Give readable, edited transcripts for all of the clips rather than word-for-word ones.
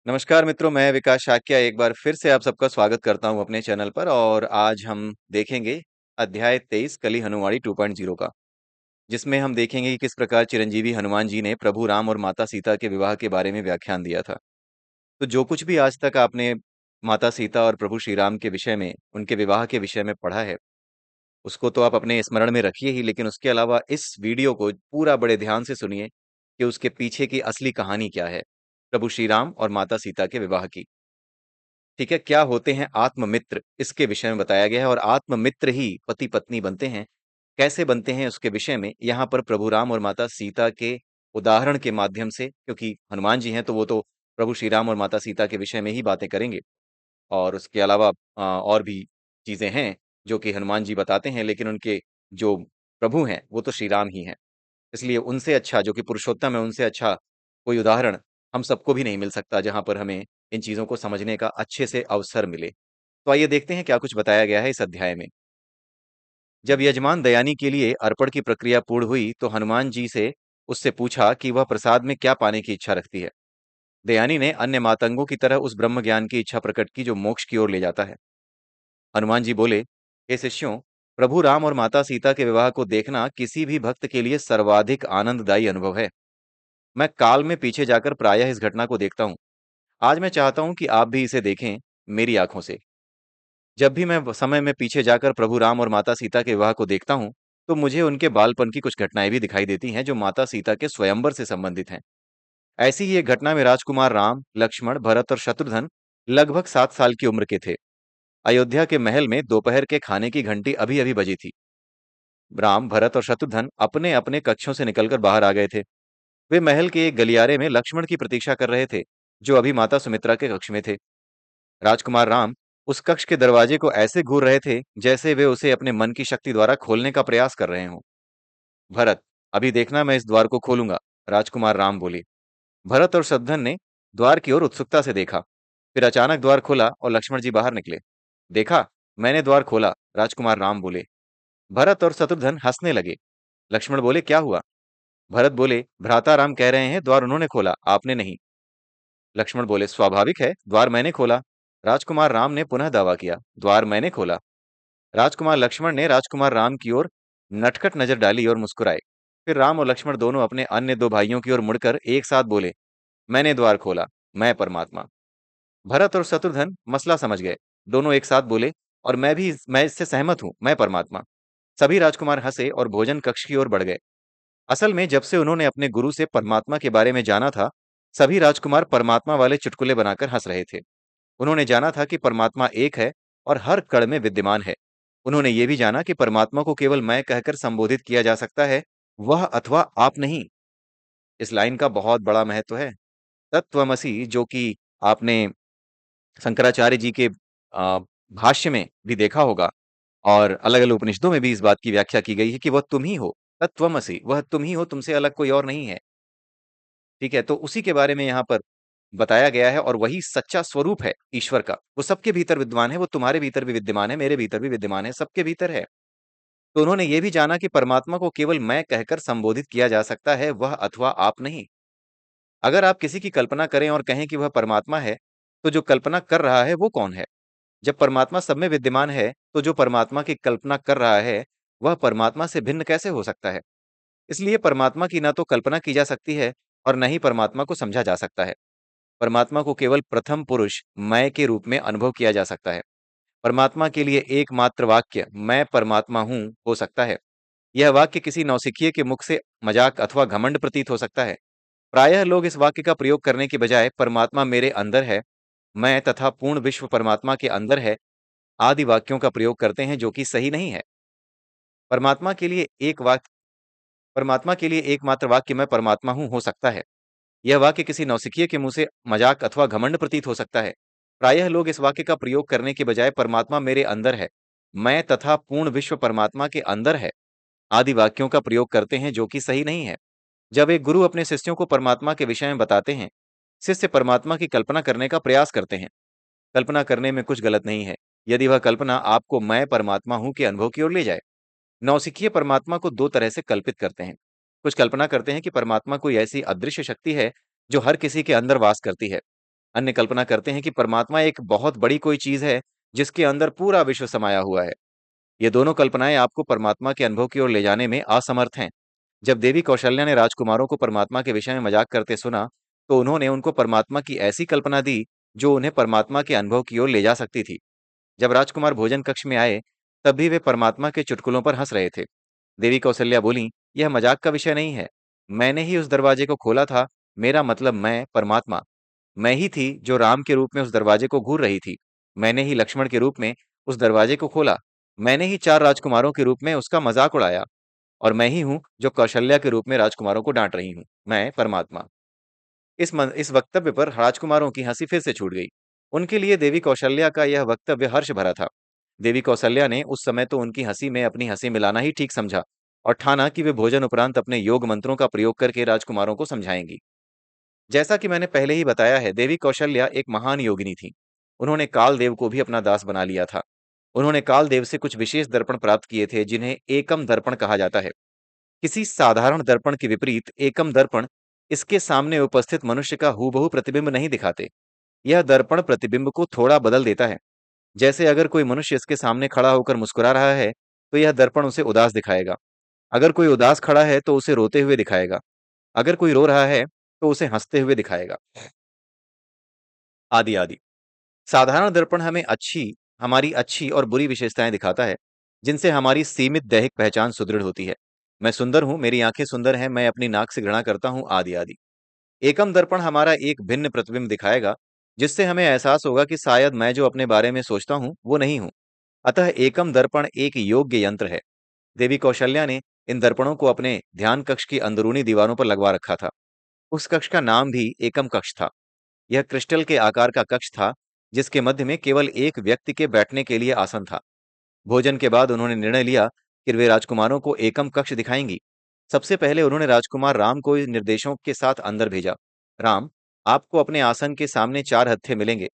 नमस्कार मित्रों, मैं विकास शाक्या एक बार फिर से आप सबका स्वागत करता हूं अपने चैनल पर। और आज हम देखेंगे अध्याय 23 कली हनुमाड़ी 2.0 का, जिसमें हम देखेंगे कि किस प्रकार चिरंजीवी हनुमान जी ने प्रभु राम और माता सीता के विवाह के बारे में व्याख्यान दिया था। तो जो कुछ भी आज तक आपने माता सीता और प्रभु श्री राम के विषय में, उनके विवाह के विषय में पढ़ा है, उसको तो आप अपने स्मरण में रखिए ही, लेकिन उसके अलावा इस वीडियो को पूरा बड़े ध्यान से सुनिए कि उसके पीछे की असली कहानी क्या है प्रभु श्री राम और माता सीता के विवाह की। ठीक है, क्या होते हैं आत्ममित्र, इसके विषय में बताया गया है। और आत्ममित्र ही पति पत्नी बनते हैं, कैसे बनते हैं उसके विषय में यहाँ पर प्रभु राम और माता सीता के उदाहरण के माध्यम से, क्योंकि हनुमान जी हैं तो वो तो प्रभु श्री राम और माता सीता के विषय में ही बातें करेंगे। और उसके अलावा और भी चीजें हैं जो कि हनुमान जी बताते हैं, लेकिन उनके जो प्रभु हैं वो तो श्री राम ही हैं। इसलिए उनसे अच्छा, जो कि पुरुषोत्तम है, उनसे अच्छा कोई उदाहरण हम सबको भी नहीं मिल सकता जहां पर हमें इन चीजों को समझने का अच्छे से अवसर मिले। तो आइए देखते हैं क्या कुछ बताया गया है इस अध्याय में। जब यजमान दयानी के लिए अर्पण की प्रक्रिया पूर्ण हुई तो हनुमान जी से उससे पूछा कि वह प्रसाद में क्या पाने की इच्छा रखती है। दयानी ने अन्य मातंगों की तरह उस ब्रह्म ज्ञान की इच्छा प्रकट की जो मोक्ष की ओर ले जाता है। हनुमान जी बोले, हे शिष्यों, प्रभु राम और माता सीता के विवाह को देखना किसी भी भक्त के लिए सर्वाधिक आनंददायी अनुभव है। मैं काल में पीछे जाकर प्रायः इस घटना को देखता हूँ। आज मैं चाहता हूँ कि आप भी इसे देखें मेरी आंखों से। जब भी मैं समय में पीछे जाकर प्रभु राम और माता सीता के विवाह को देखता हूँ, तो मुझे उनके बालपन की कुछ घटनाएं भी दिखाई देती हैं जो माता सीता के स्वयंवर से संबंधित हैं। ऐसी ही एक घटना में राजकुमार राम, लक्ष्मण, भरत और शत्रुघ्न लगभग 7 साल की उम्र के थे। अयोध्या के महल में दोपहर के खाने की घंटी अभी अभी बजी थी। राम, भरत और शत्रुघ्न अपने अपने कक्षों से निकलकर बाहर आ गए थे। वे महल के एक गलियारे में लक्ष्मण की प्रतीक्षा कर रहे थे, जो अभी माता सुमित्रा के कक्ष में थे। राजकुमार राम उस कक्ष के दरवाजे को ऐसे घूर रहे थे जैसे वे उसे अपने मन की शक्ति द्वारा खोलने का प्रयास कर रहे हों। भरत, अभी देखना मैं इस द्वार को खोलूंगा, राजकुमार राम बोले। भरत और शत्रुघ्न ने द्वार की ओर उत्सुकता से देखा। फिर अचानक द्वार खुला और लक्ष्मण जी बाहर निकले। देखा, मैंने द्वार खोला, राजकुमार राम बोले। भरत और शत्रुघ्न हंसने लगे। लक्ष्मण बोले, क्या हुआ? भरत बोले, भ्राता राम कह रहे हैं द्वार उन्होंने खोला, आपने नहीं। लक्ष्मण बोले, स्वाभाविक है, द्वार मैंने खोला। राजकुमार राम ने पुनः दावा किया, द्वार मैंने खोला। राजकुमार लक्ष्मण ने राजकुमार राम की ओर नटखट नजर डाली और मुस्कुराए। फिर राम और लक्ष्मण दोनों अपने अन्य दो भाइयों की ओर मुड़कर एक साथ बोले, मैंने द्वार खोला, मैं परमात्मा। भरत और शत्रुघ्न मसला समझ गए। दोनों एक साथ बोले, और मैं इससे सहमत हूं, मैं परमात्मा। सभी राजकुमार हंसे और भोजन कक्ष की ओर बढ़ गए। असल में जब से उन्होंने अपने गुरु से परमात्मा के बारे में जाना था, सभी राजकुमार परमात्मा वाले चुटकुले बनाकर हंस रहे थे। उन्होंने जाना था कि परमात्मा एक है और हर कण में विद्यमान है। उन्होंने ये भी जाना कि परमात्मा को केवल मैं कहकर संबोधित किया जा सकता है, वह अथवा आप नहीं। इस लाइन का बहुत बड़ा महत्व है। तत्वमसि, जो कि आपने शंकराचार्य जी के भाष्य में भी देखा होगा, और अलग अलग उपनिषदों में भी इस बात की व्याख्या की गई है कि वह तुम ही हो। तत्वमसि, वह तुम ही हो, तुमसे अलग कोई और नहीं है। ठीक है, तो उसी के बारे में यहाँ पर बताया गया है, और वही सच्चा स्वरूप है ईश्वर का। वो सबके भीतर विद्यमान है, वो तुम्हारे भीतर भी विद्यमान है, मेरे भीतर भी विद्यमान है, सबके भीतर है। तो उन्होंने ये भी जाना कि परमात्मा को केवल मैं कहकर संबोधित किया जा सकता है, वह अथवा आप नहीं। अगर आप किसी की कल्पना करें और कहें कि वह परमात्मा है, तो जो कल्पना कर रहा है वो कौन है? जब परमात्मा सब में विद्यमान है, तो जो परमात्मा की कल्पना कर रहा है, वह परमात्मा से भिन्न कैसे हो सकता है? इसलिए परमात्मा की ना तो कल्पना की जा सकती है और न ही परमात्मा को समझा जा सकता है। परमात्मा को केवल प्रथम पुरुष मैं के रूप में अनुभव किया जा सकता है। परमात्मा के लिए एकमात्र वाक्य मैं परमात्मा हूं हो सकता है। यह वाक्य किसी नौसिखिए के मुख से मजाक अथवा घमंड प्रतीत हो सकता है। प्रायः लोग इस वाक्य का प्रयोग करने के बजाय परमात्मा मेरे अंदर है, मैं तथा पूर्ण विश्व परमात्मा के अंदर है, आदि वाक्यों का प्रयोग करते हैं, जो कि सही नहीं है। परमात्मा के लिए एक वाक्य परमात्मा के लिए एकमात्र वाक्य मैं परमात्मा हूं हो सकता है। यह वाक्य किसी नौसिखिए के मुंह से मजाक अथवा घमंड प्रतीत हो सकता है। प्रायः लोग इस वाक्य का प्रयोग करने के बजाय परमात्मा मेरे अंदर है, मैं तथा पूर्ण विश्व परमात्मा के अंदर है, आदि वाक्यों का प्रयोग करते हैं, जो कि सही नहीं है। जब एक गुरु अपने शिष्यों को परमात्मा के विषय में बताते हैं, शिष्य परमात्मा की कल्पना करने का प्रयास करते हैं। कल्पना करने में कुछ गलत नहीं है, यदि वह कल्पना आपको मैं परमात्मा हूं के अनुभव की ओर ले जाए। नौसिखिए परमात्मा को दो तरह से कल्पित करते हैं। कुछ कल्पना करते हैं कि परमात्मा कोई ऐसी अदृश्य शक्ति है जो हर किसी के अंदर वास करती है। अन्य कल्पना करते हैं कि परमात्मा एक बहुत बड़ी कोई चीज है जिसके अंदर पूरा विश्व समाया हुआ है। ये दोनों कल्पनाएं आपको परमात्मा के अनुभव की ओर ले जाने में असमर्थ हैं। जब देवी कौशल्या ने राजकुमारों को परमात्मा के विषय में मजाक करते सुना, तो उन्होंने उनको परमात्मा की ऐसी कल्पना दी जो उन्हें परमात्मा के अनुभव की ओर ले जा सकती थी। जब राजकुमार भोजन कक्ष में आए, तब भी वे परमात्मा के चुटकुलों पर हंस रहे थे। देवी कौशल्या बोली, यह मजाक का विषय नहीं है। मैंने ही उस दरवाजे को खोला था। मेरा मतलब मैं परमात्मा, मैं ही थी जो राम के रूप में उस दरवाजे को घूर रही थी। मैंने ही लक्ष्मण के रूप में उस दरवाजे को खोला। मैंने ही चार राजकुमारों के रूप में उसका मजाक उड़ाया। और मैं ही हूँ जो कौशल्या के रूप में राजकुमारों को डांट रही हूँ। मैं परमात्मा। इस वक्तव्य पर राजकुमारों की हंसी फिर से छूट गई। उनके लिए देवी कौशल्या का यह वक्तव्य हर्ष भरा था। देवी कौशल्या ने उस समय तो उनकी हंसी में अपनी हंसी मिलाना ही ठीक समझा और ठाना कि वे भोजन उपरांत अपने योग मंत्रों का प्रयोग करके राजकुमारों को समझाएंगी। जैसा कि मैंने पहले ही बताया है, देवी कौशल्या एक महान योगिनी थी। उन्होंने कालदेव को भी अपना दास बना लिया था। उन्होंने कालदेव से कुछ विशेष दर्पण प्राप्त किए थे जिन्हें एकम दर्पण कहा जाता है। किसी साधारण दर्पण के विपरीत एकम दर्पण इसके सामने उपस्थित मनुष्य का हूबहू प्रतिबिंब नहीं दिखाते। यह दर्पण प्रतिबिंब को थोड़ा बदल देता है। जैसे अगर कोई मनुष्य इसके सामने खड़ा होकर मुस्कुरा रहा है, तो यह दर्पण उसे उदास दिखाएगा। अगर कोई उदास खड़ा है, तो उसे रोते हुए दिखाएगा। अगर कोई रो रहा है, तो उसे हंसते हुए दिखाएगा। आदि आदि। साधारण दर्पण हमारी अच्छी और बुरी विशेषताएं दिखाता है, जिनसे हमारी सीमित दैहिक पहचान सुदृढ़ होती है। मैं सुंदर हूं, मेरी आंखें सुंदर हैं, मैं अपनी नाक से घृणा करता हूं, आदि आदि। एकम दर्पण हमारा एक भिन्न प्रतिबिंब दिखाएगा, जिससे हमें एहसास होगा कि शायद मैं जो अपने बारे में सोचता हूं वो नहीं हूं। अतः एकम दर्पण एक योग्य यंत्र है। देवी कौशल्या ने इन दर्पणों को अपने ध्यान कक्ष की अंदरूनी दीवारों पर लगवा रखा था। उस कक्ष का नाम भी एकम कक्ष था। यह क्रिस्टल के आकार का कक्ष था, जिसके मध्य में केवल एक व्यक्ति के बैठने के लिए आसन था। भोजन के बाद उन्होंने निर्णय लिया कि वे राजकुमारों को एकम कक्ष दिखाएंगी। सबसे पहले उन्होंने राजकुमार राम को इन निर्देशों के साथ अंदर भेजा। राम, आपको अपने आसन के सामने चार हत्थे मिलेंगे।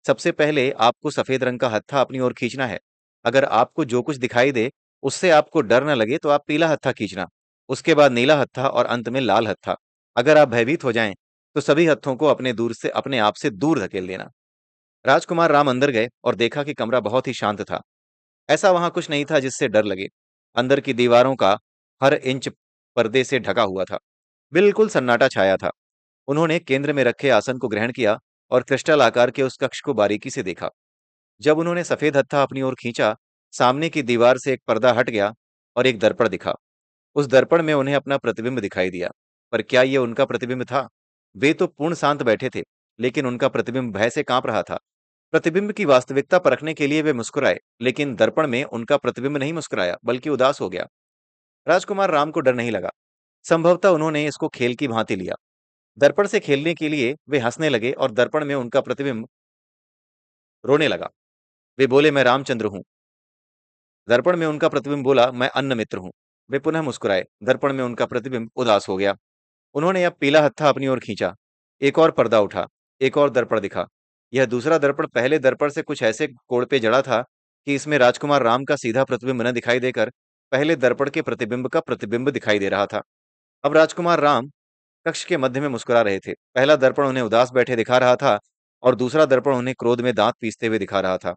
सबसे पहले आपको सफेद रंग का हत्था अपनी ओर खींचना है। अगर आपको जो कुछ दिखाई दे उससे आपको डर न लगे तो आप पीला हत्था खींचना। उसके बाद नीला हत्था और अंत में लाल हत्था। अगर आप भयभीत हो जाएं तो सभी हत्थों को अपने आप से दूर धकेल देना। राजकुमार राम अंदर गए और देखा कि कमरा बहुत ही शांत था। ऐसा वहां कुछ नहीं था जिससे डर लगे। अंदर की दीवारों का हर इंच पर्दे से ढका हुआ था। बिल्कुल सन्नाटा छाया था। उन्होंने केंद्र में रखे आसन को ग्रहण किया और क्रिस्टल आकार के उस कक्ष को बारीकी से देखा। जब उन्होंने सफेद हत्था अपनी ओर खींचा, सामने की दीवार से एक पर्दा हट गया और एक दर्पण दिखा। उस दर्पण में उन्हें अपना प्रतिबिंब दिखाई दिया। पर क्या ये उनका प्रतिबिंब था? वे तो पूर्ण शांत बैठे थे, लेकिन उनका प्रतिबिंब भय से कांप रहा था। प्रतिबिंब की वास्तविकता परखने के लिए वे मुस्कुराए, लेकिन दर्पण में उनका प्रतिबिंब नहीं मुस्कुराया, बल्कि उदास हो गया। राजकुमार राम को डर नहीं लगा। संभवतः उन्होंने इसको खेल की भांति लिया। दर्पण से खेलने के लिए वे हंसने लगे और दर्पण में उनका प्रतिबिंब रोने लगा। वे बोले, मैं रामचंद्र हूं। दर्पण में उनका प्रतिबिंब बोला, मैं अन्न मित्र हूं। वे पुनः मुस्कुराए। दर्पण में उनका प्रतिबिंब उदास हो गया। उन्होंने अब पीला हत्था अपनी ओर खींचा। एक और पर्दा उठा। एक और दर्पण दिखा। यह दूसरा दर्पण पहले दर्पण से कुछ ऐसे कोण पे जड़ा था कि इसमें राजकुमार राम का सीधा प्रतिबिंब न दिखाई देकर पहले दर्पण के प्रतिबिंब का प्रतिबिंब दिखाई दे रहा था। अब राजकुमार राम कक्ष के मध्य में मुस्कुरा रहे थे। पहला दर्पण उन्हें उदास बैठे दिखा रहा था और दूसरा दर्पण उन्हें क्रोध में दांत पीसते हुए दिखा रहा था।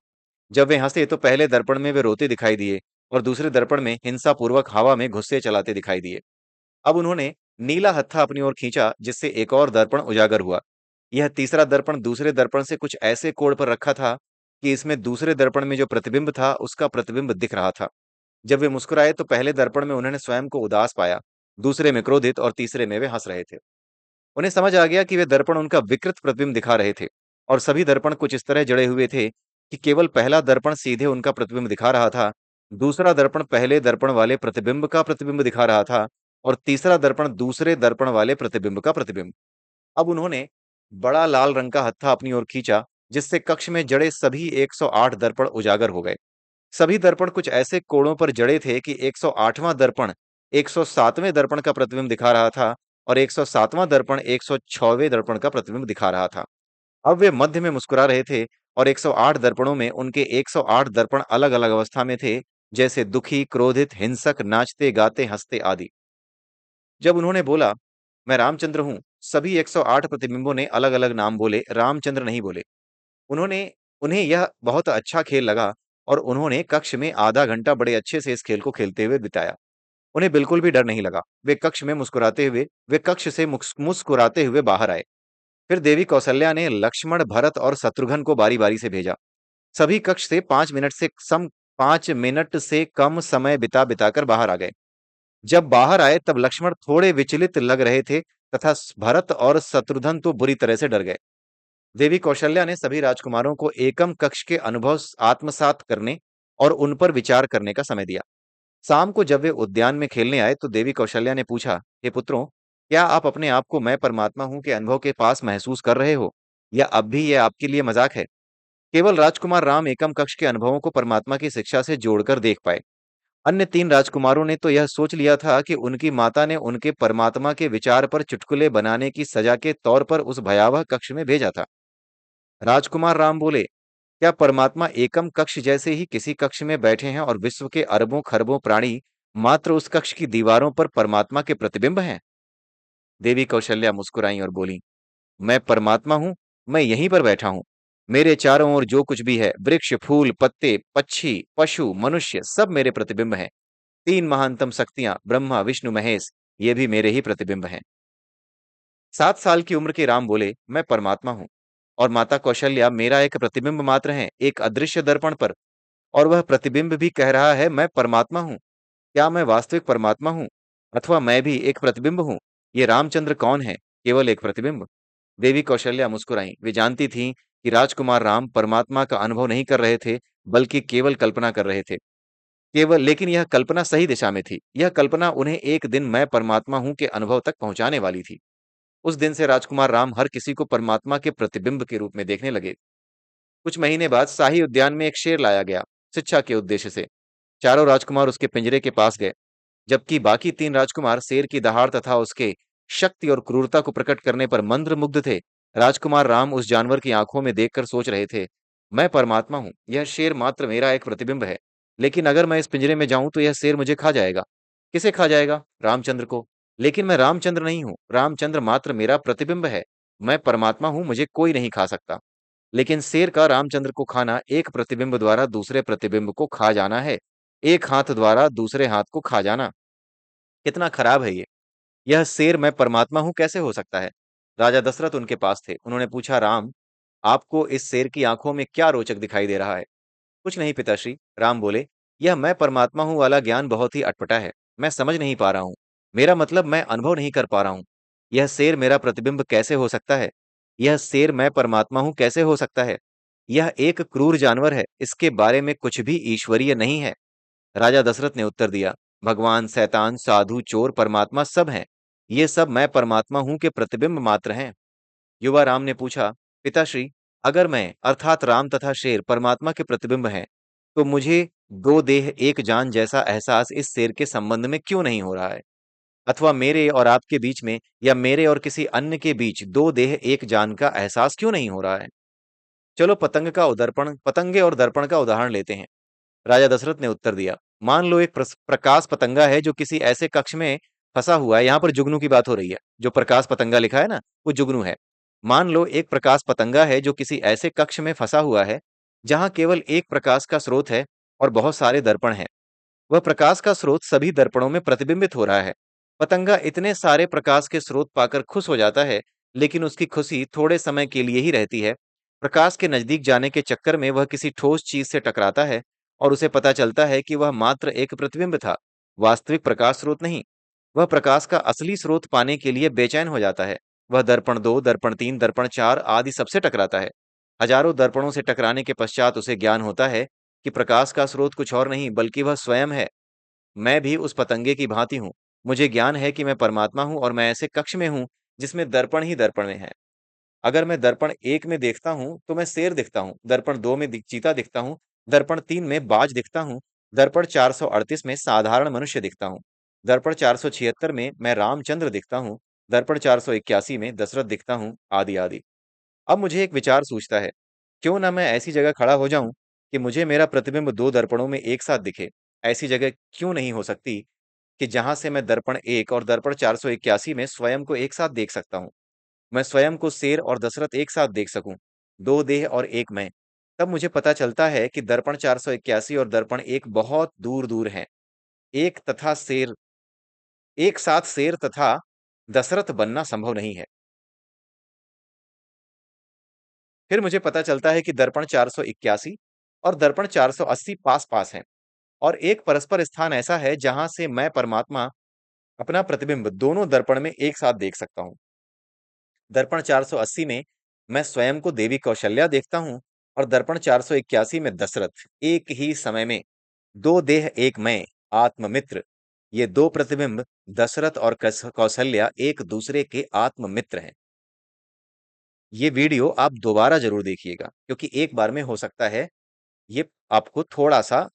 जब वे हंसे तो पहले दर्पण में वे रोते दिखाई दिए और दूसरे दर्पण में हिंसापूर्वक हवा में घुस्से चलाते दिखाई दिए। अब उन्होंने नीला हत्था अपनी ओर खींचा, जिससे एक और दर्पण उजागर हुआ। यह तीसरा दर्पण दूसरे दर्पण से कुछ ऐसे कोण पर रखा था कि इसमें दूसरे दर्पण में जो प्रतिबिंब था उसका प्रतिबिंब दिख रहा था। जब वे मुस्कुराए तो पहले दर्पण में उन्होंने स्वयं को उदास पाया, दूसरे में क्रोधित और तीसरे में वे हंस रहे थे। उन्हें समझ आ गया कि वे दर्पण उनका विकृत प्रतिबिंब दिखा रहे थे और सभी दर्पण कुछ इस तरह जड़े हुए थे कि केवल पहला दर्पण सीधे उनका प्रतिबिंब दिखा रहा था, दूसरा दर्पण पहले दर्पण वाले प्रतिबिंब का प्रतिबिंब दिखा रहा था और तीसरा दर्पण दूसरे दर्पण वाले प्रतिबिंब का प्रतिबिंब। अब उन्होंने बड़ा लाल रंग का हत्था अपनी ओर खींचा, जिससे कक्ष में जड़े सभी 108 दर्पण उजागर हो गए। सभी दर्पण कुछ ऐसे कोणों पर जड़े थे कि 108वां दर्पण 107वें दर्पण का प्रतिबिंब दिखा रहा था और 107वां दर्पण 106वें दर्पण का प्रतिबिंब दिखा रहा था। अब वे मध्य में मुस्कुरा रहे थे और 108 दर्पणों में उनके 108 दर्पण अलग-अलग अवस्था में थे, जैसे दुखी, क्रोधित, हिंसक, नाचते, गाते, हंसते आदि। जब उन्होंने बोला, मैं रामचंद्र हूँ। सभी 108 प्रतिबिंबों ने अलग-अलग नाम बोले, रामचंद्र नहीं बोले। उन्होंने उन्हें यह बहुत अच्छा खेल लगा और उन्होंने कक्ष में आधा घंटा बड़े अच्छे से इस खेल को खेलते हुए बिताया। उन्हें बिल्कुल भी डर नहीं लगा। वे कक्ष से मुस्कुराते हुए बाहर आए। फिर देवी कौसल्या ने लक्ष्मण, भरत और शत्रुघ्न को बारी-बारी से भेजा। सभी कक्ष से 5 मिनट से कम समय बिता-बिताकर बाहर आ गए। जब बाहर आए तब लक्ष्मण थोड़े विचलित लग रहे थे तथा भरत और शत्रुघ्न तो बुरी तरह से डर गए। देवी कौशल्या ने सभी राजकुमारों को एकम कक्ष के अनुभव आत्मसात करने और उन पर विचार करने का समय दिया। शाम को जब वे उद्यान में खेलने आए तो देवी कौशल्या ने पूछा, हे पुत्रों, क्या आप अपने आप को मैं परमात्मा हूं के अनुभव के पास महसूस कर रहे हो या अब भी यह आपके लिए मजाक है? केवल राजकुमार राम एकम कक्ष के अनुभवों को परमात्मा की शिक्षा से जोड़कर देख पाए। अन्य तीन राजकुमारों ने तो यह सोच लिया था कि उनकी माता ने उनके परमात्मा के विचार पर चुटकुले बनाने की सजा के तौर पर उस भयावह कक्ष में भेजा था। राजकुमार राम बोले, क्या परमात्मा एकम कक्ष जैसे ही किसी कक्ष में बैठे हैं और विश्व के अरबों खरबों प्राणी मात्र उस कक्ष की दीवारों पर परमात्मा के प्रतिबिंब हैं? देवी कौशल्या मुस्कुराई और बोली, मैं परमात्मा हूं, मैं यहीं पर बैठा हूं। मेरे चारों ओर जो कुछ भी है, वृक्ष, फूल, पत्ते, पक्षी, पशु, मनुष्य, सब मेरे प्रतिबिंब हैं। तीन महानतम शक्तियां, ब्रह्मा, विष्णु, महेश, ये भी मेरे ही प्रतिबिंब हैं। 7 साल की उम्र के राम बोले, मैं परमात्मा हूं और माता कौशल्या मेरा एक प्रतिबिंब मात्र है, एक अदृश्य दर्पण पर। और वह प्रतिबिंब भी कह रहा है, मैं परमात्मा हूं। क्या मैं वास्तविक परमात्मा हूं अथवा मैं भी एक प्रतिबिंब हूं? ये रामचंद्र कौन है? केवल एक प्रतिबिंब। देवी कौशल्या मुस्कुराईं। वे जानती थीं कि राजकुमार राम परमात्मा का अनुभव नहीं कर रहे थे, बल्कि केवल कल्पना कर रहे थे। केवल लेकिन यह कल्पना सही दिशा में थी। यह कल्पना उन्हें एक दिन मैं परमात्मा हूं के अनुभव तक पहुंचाने वाली थी। उस दिन से राजकुमार राम हर किसी को परमात्मा के प्रतिबिंब के रूप में देखने लगे। कुछ महीने बाद शाही उद्यान में एक शेर लाया गया, शिक्षा के उद्देश्य से। चारों राजकुमार उसके पिंजरे के पास गए, जबकि बाकी तीन राजकुमार शेर की दहाड़ तथा उसके शक्ति और क्रूरता को प्रकट करने पर मंत्रमुग्ध थे। राजकुमार राम उस जानवर की आंखों में देखकर सोच रहे थे, मैं परमात्मा हूं, यह शेर मात्र मेरा एक प्रतिबिंब है। लेकिन अगर मैं इस पिंजरे में जाऊं तो यह शेर मुझे खा जाएगा। किसे खा जाएगा? रामचंद्र को। लेकिन मैं रामचंद्र नहीं हूं, रामचंद्र मात्र मेरा प्रतिबिंब है। मैं परमात्मा हूं, मुझे कोई नहीं खा सकता। लेकिन शेर का रामचंद्र को खाना एक प्रतिबिंब द्वारा दूसरे प्रतिबिंब को खा जाना है, एक हाथ द्वारा दूसरे हाथ को खा जाना। कितना खराब है ये! यह शेर मैं परमात्मा हूँ कैसे हो सकता है? राजा दशरथ उनके पास थे। उन्होंने पूछा, राम, आपको इस शेर की आंखों में क्या रोचक दिखाई दे रहा है? कुछ नहीं पिताश्री, राम बोले, यह मैं परमात्मा हूँ वाला ज्ञान बहुत ही अटपटा है। मैं समझ नहीं पा रहा हूँ। मेरा मतलब मैं अनुभव नहीं कर पा रहा हूँ। यह शेर मेरा प्रतिबिंब कैसे हो सकता है? यह शेर मैं परमात्मा हूँ कैसे हो सकता है? यह एक क्रूर जानवर है। इसके बारे में कुछ भी ईश्वरीय नहीं है। राजा दशरथ ने उत्तर दिया, भगवान, शैतान, साधु, चोर, परमात्मा सब हैं। ये सब मैं परमात्मा हूं के प्रतिबिंब मात्र हैं। युवा राम ने पूछा, पिताश्री, अगर मैं अर्थात राम तथा शेर परमात्मा के प्रतिबिंब हैं, तो मुझे दो देह एक जान जैसा एहसास इस शेर के संबंध में क्यों नहीं हो रहा है? अथवा मेरे और आपके बीच में या मेरे और किसी अन्य के बीच दो देह एक जान का एहसास क्यों नहीं हो रहा है? चलो पतंगे और दर्पण का उदाहरण लेते हैं। राजा दशरथ ने उत्तर दिया, मान लो एक प्रकाश पतंगा है जो किसी ऐसे कक्ष में फंसा हुआ है। यहाँ पर जुगनू की बात हो रही है। जो प्रकाश पतंगा लिखा है ना, वो जुगनू है। मान लो एक प्रकाश पतंगा है जो किसी ऐसे कक्ष में फंसा हुआ है जहां केवल एक प्रकाश का स्रोत है और बहुत सारे दर्पण हैं। वह प्रकाश का स्रोत सभी दर्पणों में प्रतिबिंबित हो रहा है। पतंगा इतने सारे प्रकाश के स्रोत पाकर खुश हो जाता है, लेकिन उसकी खुशी थोड़े समय के लिए ही रहती है। प्रकाश के नजदीक जाने के चक्कर में वह किसी ठोस चीज से टकराता है और उसे पता चलता है कि वह मात्र एक प्रतिबिंब था, वास्तविक प्रकाश स्रोत नहीं। वह प्रकाश का असली स्रोत पाने के लिए बेचैन हो जाता है। वह दर्पण 2, दर्पण 3, दर्पण 4 आदि सबसे टकराता है। हजारों दर्पणों से टकराने के पश्चात उसे ज्ञान होता है कि प्रकाश का स्रोत कुछ और नहीं बल्कि वह स्वयं है। मैं भी उस पतंगे की भांति हूँ। मुझे ज्ञान है कि मैं परमात्मा हूँ और मैं ऐसे कक्ष में हूँ जिसमें दर्पण ही दर्पण में है। अगर मैं दर्पण 1 में देखता हूँ तो मैं शेर दिखता हूँ, दर्पण 2 में चीता दिखता हूँ, दर्पण 3 में बाज दिखता हूँ, दर्पण 438 में साधारण मनुष्य दिखता हूँ, दर्पण 476 में मैं रामचंद्र दिखता हूँ, दर्पण 481 में दशरथ दिखता हूँ, आदि आदि। अब मुझे एक विचार सूझता है, क्यों ना मैं ऐसी जगह खड़ा हो जाऊं कि मुझे मेरा प्रतिबिंब दो दर्पणों में एक साथ दिखे। ऐसी जगह क्यों नहीं हो सकती कि जहां से मैं दर्पण 1 और दर्पण 481 में स्वयं को एक साथ देख सकता हूँ। मैं स्वयं को शेर और दशरथ एक साथ देख सकूं, दो देह और एक मैं। तब मुझे पता चलता है कि दर्पण 481 और दर्पण 1 बहुत दूर-दूर हैं। एक तथा शेर एक साथ शेर तथा दशरथ बनना संभव नहीं है। फिर मुझे पता चलता है कि दर्पण 481 और दर्पण 480 पास-पास हैं और एक परस्पर स्थान ऐसा है जहां से मैं परमात्मा अपना प्रतिबिंब दोनों दर्पण में एक साथ देख सकता हूं। दर्पण 480 में मैं स्वयं को देवी कौशल्या देखता हूं और दर्पण 481 में दशरथ। एक ही समय में दो देह एक मैं, आत्ममित्र। ये दो प्रतिबिंब दशरथ और कौशल्या एक दूसरे के आत्ममित्र हैं। ये वीडियो आप दोबारा जरूर देखिएगा क्योंकि एक बार में हो सकता है ये आपको थोड़ा-सा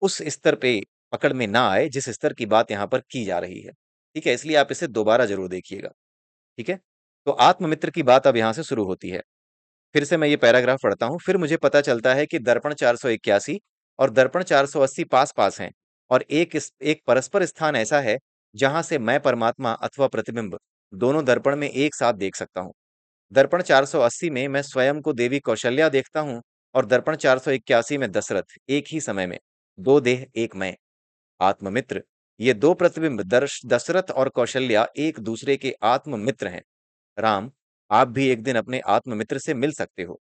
उस स्तर पे पकड़ में ना आए जिस स्तर की बात यहाँ पर की जा रही है। ठीक है? इसलिए आप इसे दोबारा ज़रूर देखिएगा। ठीक है? तो आत्ममित्र की बात अब यहाँ से शुरू होती है। फिर से मैं ये पैराग्राफ पढ़ता हूँ। फिर मुझे पता चलता है कि दर्पण 481 और दर्पण 480 पास-पास हैं और एक परस्पर स्थान ऐसा है जहाँ से मैं परमात्मा अथवा प्रतिबिंब दोनों दर्पण में एक साथ देख सकता हूँ। दर्पण 480 में मैं स्वयं को देवी कौशल्या देखता हूँ और दर्पण 481 में दशरथ। एक ही समय में दो देह एक मैं, आत्ममित्र। ये दो प्रतिबिंब दशरथ और कौशल्या एक दूसरे के आत्ममित्र हैं। राम, आप भी एक दिन अपने आत्ममित्र से मिल सकते हो।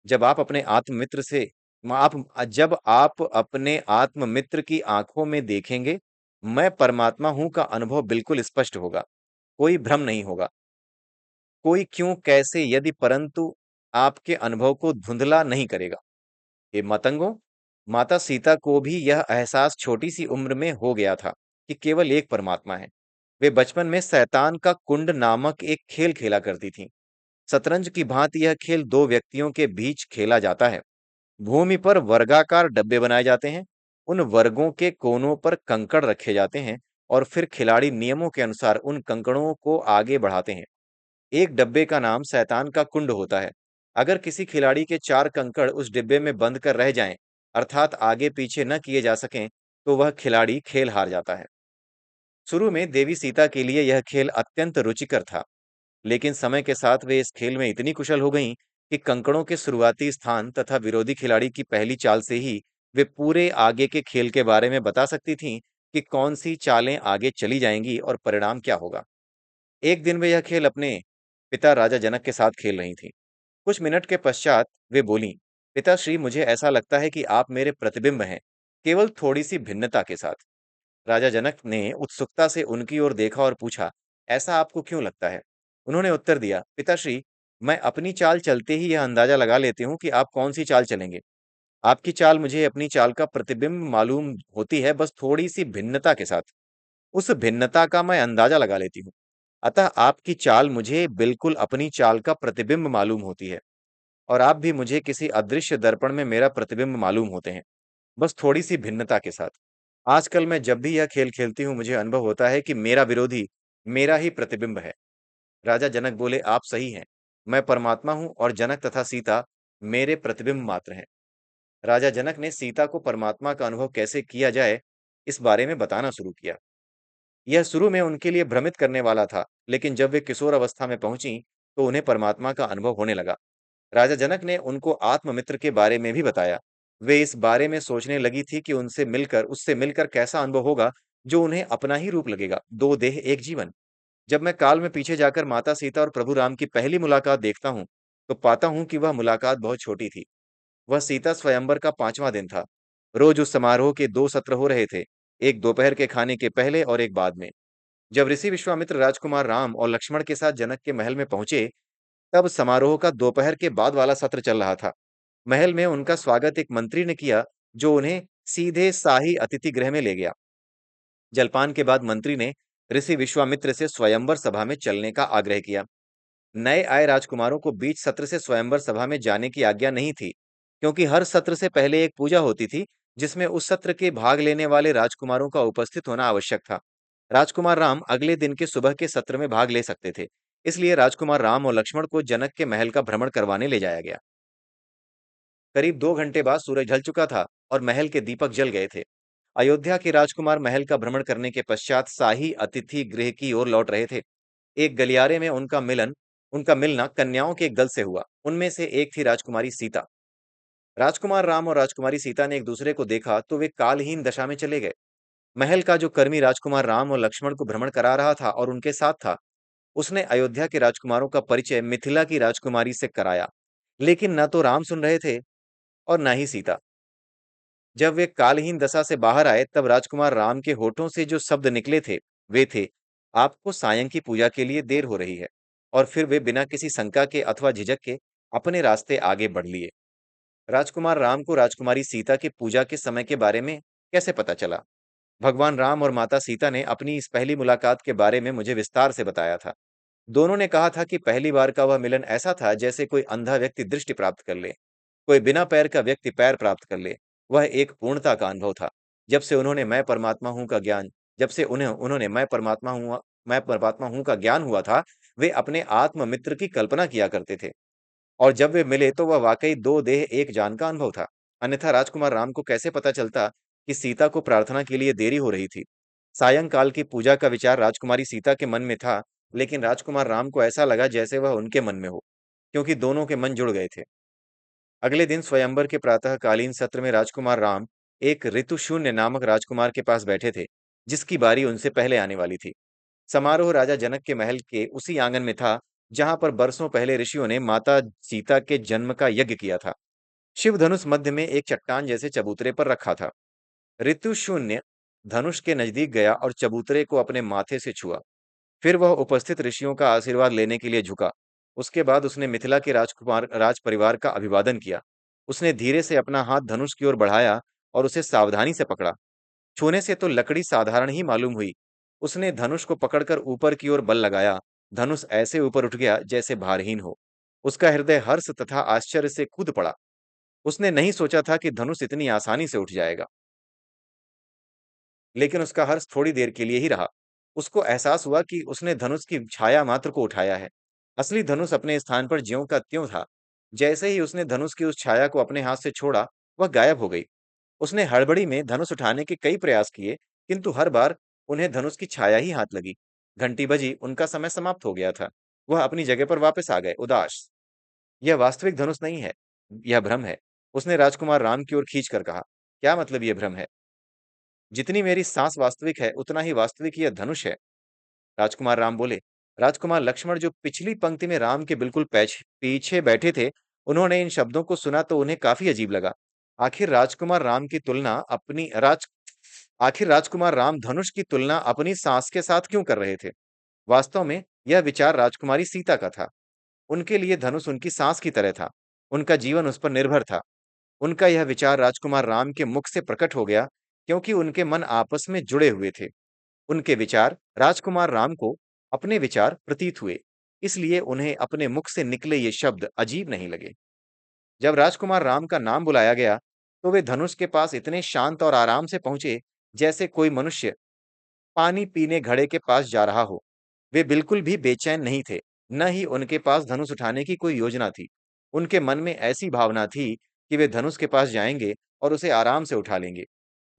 जब आप अपने आत्ममित्र से आप जब आप अपने आत्ममित्र की आंखों में देखेंगे, मैं परमात्मा हूं का अनुभव बिल्कुल स्पष्ट होगा। कोई भ्रम नहीं होगा। कोई क्यों कैसे यदि परंतु आपके अनुभव को धुंधला नहीं करेगा। हे मतंगों, माता सीता को भी यह एहसास छोटी सी उम्र में हो गया था कि केवल एक परमात्मा है। वे बचपन में शैतान का कुंड नामक एक खेल खेला करती थीं। शतरंज की भांति यह खेल दो व्यक्तियों के बीच खेला जाता है। भूमि पर वर्गाकार डब्बे बनाए जाते हैं। उन वर्गों के कोनों पर कंकड़ रखे जाते हैं और फिर खिलाड़ी नियमों के अनुसार उन कंकड़ों को आगे बढ़ाते हैं। एक डब्बे का नाम शैतान का कुंड होता है। अगर किसी खिलाड़ी के चार कंकड़ उस डिब्बे में बंद कर रह जाएं, अर्थात आगे पीछे न किए जा सकें, तो वह खिलाड़ी खेल हार जाता है। शुरू में देवी सीता के लिए यह खेल अत्यंत रुचिकर था, लेकिन समय के साथ वे इस खेल में इतनी कुशल हो गईं कि कंकड़ों के शुरुआती स्थान तथा विरोधी खिलाड़ी की पहली चाल से ही वे पूरे आगे के खेल के बारे में बता सकती थीं कि कौन सी चालें आगे चली जाएंगी और परिणाम क्या होगा। एक दिन वे यह खेल अपने पिता राजा जनक के साथ खेल रही थीं। कुछ मिनट के पश्चात वे बोलीं, पिताश्री, मुझे ऐसा लगता है कि आप मेरे प्रतिबिंब हैं, केवल थोड़ी सी भिन्नता के साथ। राजा जनक ने उत्सुकता से उनकी ओर देखा और पूछा, ऐसा आपको क्यों लगता है? उन्होंने उत्तर दिया, पिताश्री, मैं अपनी चाल चलते ही यह अंदाजा लगा लेती हूँ कि आप कौन सी चाल चलेंगे। आपकी चाल मुझे अपनी चाल का प्रतिबिंब मालूम होती है, बस थोड़ी सी भिन्नता के साथ। उस भिन्नता का मैं अंदाजा लगा लेती हूँ। अतः आपकी चाल मुझे बिल्कुल अपनी चाल का प्रतिबिंब मालूम होती है और आप भी मुझे किसी अदृश्य दर्पण में मेरा प्रतिबिंब मालूम होते हैं, बस थोड़ी सी भिन्नता के साथ। आजकल मैं जब भी यह खेल खेलती हूँ, मुझे अनुभव होता है कि मेरा विरोधी मेरा ही प्रतिबिंब है। राजा जनक बोले, आप सही हैं। मैं परमात्मा हूँ और जनक तथा सीता मेरे प्रतिबिंब मात्र हैं। राजा जनक ने सीता को परमात्मा का अनुभव कैसे किया जाए, इस बारे में बताना शुरू किया। यह शुरू में उनके लिए भ्रमित करने वाला था, लेकिन जब वे किशोर अवस्था में पहुंची, तो उन्हें परमात्मा का अनुभव होने लगा। राजा जनक ने उनको आत्ममित्र के बारे में भी बताया। वे इस बारे में सोचने लगी थी कि उससे मिलकर कैसा अनुभव होगा जो उन्हें अपना ही रूप लगेगा, दो देह एक जीवन। जब मैं काल में पीछे जाकर माता सीता और प्रभु राम की पहली मुलाकात देखता हूँ, तो पाता हूँ कि वह मुलाकात बहुत छोटी थी। वह सीता स्वयंवर का 5वां दिन था। रोज उस समारोह के 2 सत्र हो रहे थे, एक दोपहर के खाने के पहले और एक बाद में। जब ऋषि विश्वामित्र राजकुमार राम और लक्ष्मण के साथ जनक के महल में पहुंचे, तब समारोह का दोपहर के बाद वाला सत्र चल रहा था। महल में उनका स्वागत एक मंत्री ने किया, जो उन्हें सीधे शाही अतिथि गृह में ले गया। जलपान के बाद मंत्री ने ऋषि विश्वामित्र से स्वयंवर सभा में चलने का आग्रह किया। नए आए राजकुमारों को बीच सत्र से स्वयंवर सभा में जाने की आज्ञा नहीं थी, क्योंकि हर सत्र से पहले एक पूजा होती थी, जिसमें उस सत्र के भाग लेने वाले राजकुमारों का उपस्थित होना आवश्यक था। राजकुमार राम अगले दिन के सुबह के सत्र में भाग ले सकते थे, इसलिए राजकुमार राम और लक्ष्मण को जनक के महल का भ्रमण करवाने ले जाया गया। करीब 2 घंटे बाद सूरज ढल चुका था और महल के दीपक जल गए थे। अयोध्या के राजकुमार महल का भ्रमण करने के पश्चात शाही अतिथि गृह की ओर लौट रहे थे। एक गलियारे में उनका मिलना कन्याओं के एक दल से हुआ। उनमें से एक थी राजकुमारी सीता। राजकुमार राम और राजकुमारी सीता ने एक दूसरे को देखा तो वे कालहीन दशा में चले गए। महल का जो कर्मी राजकुमार राम और लक्ष्मण को भ्रमण करा रहा था और उनके साथ था, उसने अयोध्या के राजकुमारों का परिचय मिथिला की राजकुमारी से कराया। लेकिन न तो राम सुन रहे थे और न ही सीता। जब वे कालहीन दशा से बाहर आए तब राजकुमार राम के होठों से जो शब्द निकले थे वे थे, आपको सायं की पूजा के लिए देर हो रही है। और फिर वे बिना किसी शंका के अथवा झिझक के अपने रास्ते आगे बढ़ लिए। राजकुमार राम को राजकुमारी सीता की पूजा के समय के बारे में कैसे पता चला? भगवान राम और माता सीता ने अपनी इस पहली मुलाकात के बारे में मुझे विस्तार से बताया था। दोनों ने कहा था कि पहली बार का वह मिलन ऐसा था जैसे कोई अंधा व्यक्ति दृष्टि प्राप्त कर ले, कोई बिना पैर का व्यक्ति पैर प्राप्त कर ले। वह एक पूर्णता का अनुभव था। जब से उन्होंने मैं परमात्मा हूँ का ज्ञान जब से उन्हें उन्होंने मैं परमात्मा हूँ का ज्ञान हुआ था, वे अपने आत्म मित्र की कल्पना किया करते थे। और जब वे मिले तो वह वाकई दो देह एक जान का अनुभव था। अन्यथा राजकुमार राम को कैसे पता चलता कि सीता को प्रार्थना के लिए देरी हो रही थी? सायंकाल की पूजा का विचार राजकुमारी सीता के मन में था, लेकिन राजकुमार राम को ऐसा लगा जैसे वह उनके मन में हो, क्योंकि दोनों के मन जुड़ गए थे। अगले दिन स्वयंवर के प्रातःकालीन सत्र में राजकुमार राम एक ऋतुशून्य नामक राजकुमार के पास बैठे थे, जिसकी बारी उनसे पहले आने वाली थी। समारोह राजा जनक के महल के उसी आंगन में था, जहां पर बरसों पहले ऋषियों ने माता सीता के जन्म का यज्ञ किया था। शिव धनुष मध्य में एक चट्टान जैसे चबूतरे पर रखा था। ऋतुशून्य धनुष के नजदीक गया और चबूतरे को अपने माथे से छुआ। फिर वह उपस्थित ऋषियों का आशीर्वाद लेने के लिए झुका। उसके बाद उसने मिथिला के राज परिवार का अभिवादन किया। उसने धीरे से अपना हाथ धनुष की ओर बढ़ाया और उसे सावधानी से पकड़ा। छूने से तो लकड़ी साधारण ही मालूम हुई। उसने धनुष को पकड़कर ऊपर की ओर बल लगाया। धनुष ऐसे ऊपर उठ गया जैसे भारहीन हो। उसका हृदय हर्ष तथा आश्चर्य से कूद पड़ा। उसने नहीं सोचा था कि धनुष इतनी आसानी से उठ जाएगा। लेकिन उसका हर्ष थोड़ी देर के लिए ही रहा। उसको एहसास हुआ कि उसने धनुष की छाया मात्र को उठाया है। असली धनुष अपने स्थान पर ज्यों का त्यों था। जैसे ही उसने धनुष की उस छाया को अपने हाथ से छोड़ा, वह गायब हो गई। उसने हड़बड़ी में धनुष उठाने के कई प्रयास किए, किंतु हर बार उन्हें धनुष की छाया ही हाथ लगी। घंटी बजी, उनका समय समाप्त हो गया था। वह अपनी जगह पर वापस आ गए, उदास। यह वास्तविक धनुष नहीं है, यह भ्रम है। उसने राजकुमार राम की ओर खींच कर कहा, क्या मतलब यह भ्रम है? जितनी मेरी सांस वास्तविक है, उतना ही वास्तविक यह धनुष है। राजकुमार राम बोले। राजकुमार लक्ष्मण जो पिछली पंक्ति में राम के बिल्कुल पीछे बैठे थे, उन्होंने इन शब्दों को सुना तो उन्हें काफी अजीब लगा। आखिर राजकुमार राम की तुलना अपनी राज आखिर राजकुमार राम धनुष की तुलना अपनी सांस के साथ क्यों कर रहे थे? वास्तव में यह विचार राजकुमारी सीता का था। उनके लिए धनुष उनकी सांस की तरह था। उनका जीवन उस पर निर्भर था। उनका यह विचार राजकुमार राम के मुख से प्रकट हो गया, क्योंकि उनके मन आपस में जुड़े हुए थे। उनके विचार राजकुमार राम को अपने विचार प्रतीत हुए, इसलिए उन्हें अपने मुख से निकले ये शब्द अजीब नहीं लगे। जब राजकुमार राम का नाम बुलाया गया, तो वे धनुष के पास इतने शांत और आराम से पहुंचे, जैसे कोई मनुष्य पानी पीने घड़े के पास जा रहा हो। वे बिल्कुल भी बेचैन नहीं थे, न ही उनके पास धनुष उठाने की कोई योजना थी। उनके मन में ऐसी भावना थी कि वे धनुष के पास जाएंगे और उसे आराम से उठा लेंगे।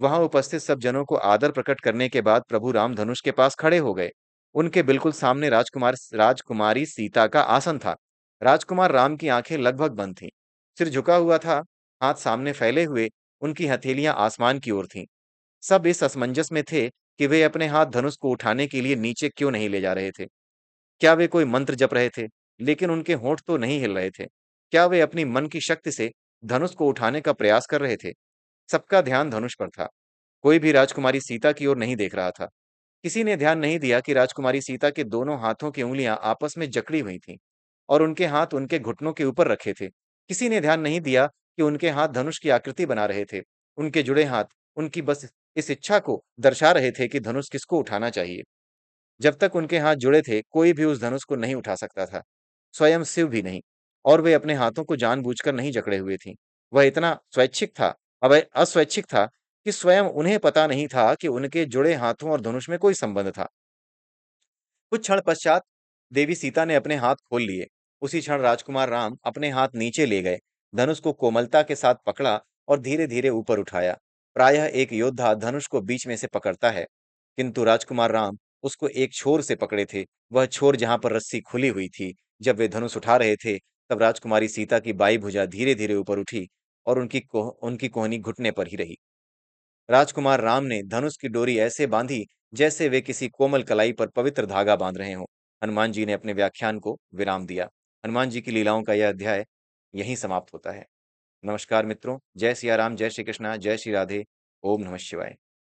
वहां उपस्थित सब जनों को आदर प्रकट करने के बाद प्रभु राम धनुष के पास खड़े हो गए। उनके बिल्कुल सामने राजकुमारी सीता का आसन था। राजकुमार राम की आंखें लगभग बंद थीं। सिर झुका हुआ था, हाथ सामने फैले हुए, उनकी हथेलियां आसमान की ओर थीं। सब इस असमंजस में थे कि वे अपने हाथ धनुष को उठाने के लिए नीचे क्यों नहीं ले जा रहे थे। क्या वे कोई मंत्र जप रहे थे? लेकिन उनके होंठ तो नहीं हिल रहे थे। क्या वे अपनी मन की शक्ति से धनुष को उठाने का प्रयास कर रहे थे? सबका ध्यान धनुष पर था। कोई भी राजकुमारी सीता की ओर नहीं देख रहा था। किसी ने ध्यान नहीं दिया कि राजकुमारी सीता के दोनों हाथों की उंगलियां आपस में जकड़ी हुई थीं और उनके हाथ उनके घुटनों के ऊपर रखे थे। किसी ने ध्यान नहीं दिया कि उनके हाथ धनुष की आकृति बना रहे थे। उनके जुड़े हाथ उनकी बस इस इच्छा को दर्शा रहे थे कि धनुष किसको उठाना चाहिए। जब तक उनके हाथ जुड़े थे, कोई भी उस धनुष को नहीं उठा सकता था, स्वयं शिव भी नहीं। और वे अपने हाथों को जानबूझकर नहीं जकड़े हुए थीं। वह इतना स्वैच्छिक था, अब अस्वैच्छिक था कि स्वयं उन्हें पता नहीं था कि उनके जुड़े हाथों और धनुष में कोई संबंध था। कुछ क्षण पश्चात देवी सीता ने अपने हाथ खोल लिए। उसी क्षण राजकुमार राम अपने हाथ नीचे ले गए, धनुष को कोमलता के साथ पकड़ा और धीरे-धीरे ऊपर उठाया। प्रायः एक योद्धा धनुष को बीच में से पकड़ता है, किंतु राजकुमार राम उसको एक छोर से पकड़े थे, वह छोर जहाँ पर रस्सी खुली हुई थी। जब वे धनुष उठा रहे थे, तब राजकुमारी सीता की बाईं भुजा धीरे-धीरे ऊपर उठी और उनकी कोहनी घुटने पर ही रही। राजकुमार राम ने धनुष की डोरी ऐसे बांधी, जैसे वे किसी कोमल कलाई पर पवित्र धागा बांध रहे हों। हनुमान जी ने अपने व्याख्यान को विराम दिया। हनुमान जी की लीलाओं का यह अध्याय यहीं समाप्त होता है। नमस्कार मित्रों, जय सिया राम, जय श्री कृष्णा, जय श्री राधे, ओम नमः शिवाय।